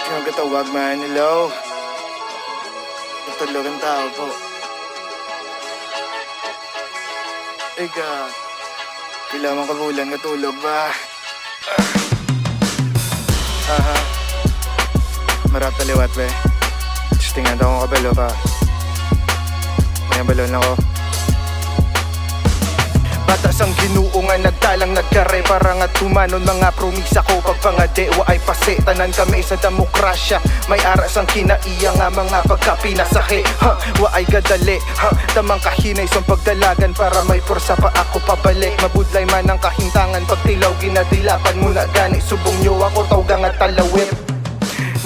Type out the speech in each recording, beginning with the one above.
Sino katawag man, hello? Tutulog ang tao po. Ika, kailangan kabulan katulog ba? Aha. Marap taliwat be. Tingnan daw akong kabalo ka. May balon ako. Batas ang Ginoo nga nagtalang nagkare para nga tumanon mga promisa ko pagpangadewa ay pase tanan kami sa demokrasya may aras ang kinaiya nga mga pagkapinasahe wa ay gadali tamang kahinay sa pagdalagan para may porsa pa ako pabalik mabudlay man ang kahintangan pagtilaw ginadilapan muna gani subong nyo ako tawgang at talawit.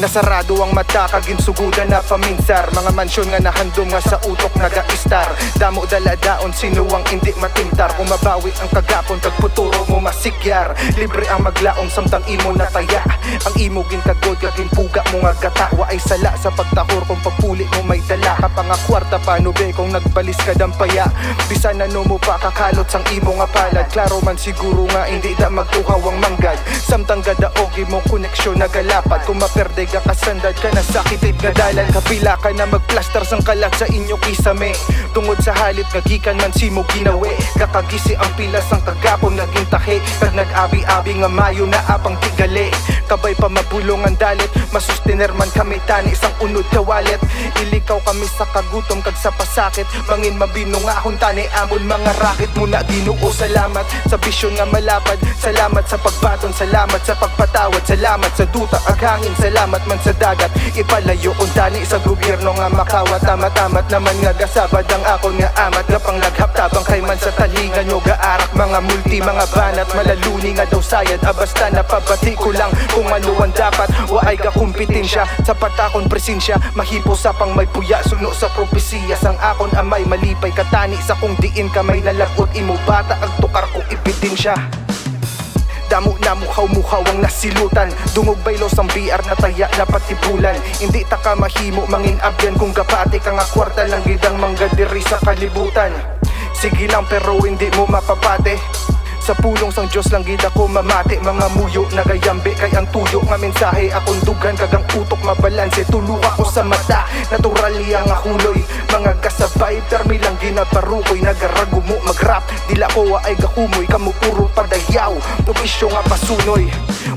Nasarado ang mata kagin sugudan na paminsar mga mansyon nga nahandom nga sa utok naga-istar damo daladaon sino ang hindi matintar kung mabawi ang kagapon kagputuro mo masigyar libre ang maglaong samtang imo nataya ang imo gintagod kagin puga mo nga gata wa ay sala sa pagtahor kung pagpuli mo may dala ka pa nga kwarta paano be kung nagbalis ka dampaya bisan na no mo pa kakalot sang imo nga palad klaro man siguro nga hindi da magtuhaw ang manggad samtang gadaogi mo koneksyon nagalapad kung maperde kasandad ka na sakitid nga dalan kapila ka na magplaster sang kalat sa inyo kisame tungod sa halit nagikan man si mo ginawi kakagisi ang pilas ang kagapon naging tahe kag nag-abi-abi nga mayo na apang tigali kabay pa mabulong ang dalit masustiner man kami tani isang unod kawalit ilikaw kami sa kagutom kag sa pasakit mangin mabinungahon tani amon mga rakit muna Ginoo salamat sa bisyon nga malapad salamat sa pagbaton salamat sa pagpatawad salamat sa duta ag hangin salamat man sa dagat ipalayo untani sa gobyerno nga makawat tamat naman nga gasabad ang akon nga amat nga panglaghap tabang kay man sa talingan nyo gaarak mga multi mga banat malaluni nga daw sayad basta napabati ko lang kung ano ang dapat wa ay kakumpetensya sa patakon presensya mahipo sa pang may puya suno sa propesiya sang akon amay malipay katani sa kung diin ka may nalagot imo bata ang tukar ko ebidensya. Damo na muhaw-muhaw ang nasilutan Dungog baylos ang BR na taya na patibulan Hindi ta ka mahimo manginabyan kung gapati ka nga kwarta lang gidang mangga diri sa kalibutan Sige lang pero hindi mo mapapate sa pulong sang Diyos lang gid ako mamati mga muyo nagayambi kay ang tuyo nga mensahe akong dugan kagang utok mabalanse tulok ako sa mata natural iya nga huloy mga kasabay permi lang ginabarukoy nagarago mo magrap dila ko wa ay gahumoy kamo puro padayaw nubisyo nga pasunoy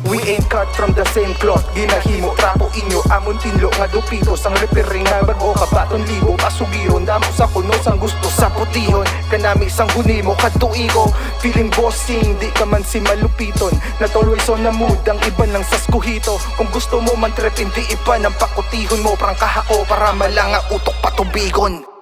we ain't cut from the same cloth ginahimo trapo inyo amon tinlo nga dupito sang repering nga bago kabaton libo pasugiron damo sa kuno sang gusto sa putihon kanami sang hunimo katuigo feeling bossing di ka man si malupiton natuloy so na mood ang iba ng saskuhito kung gusto mo man trip hindi iba ng pakutihon mo prangkaha ko para malanga utok patubigon.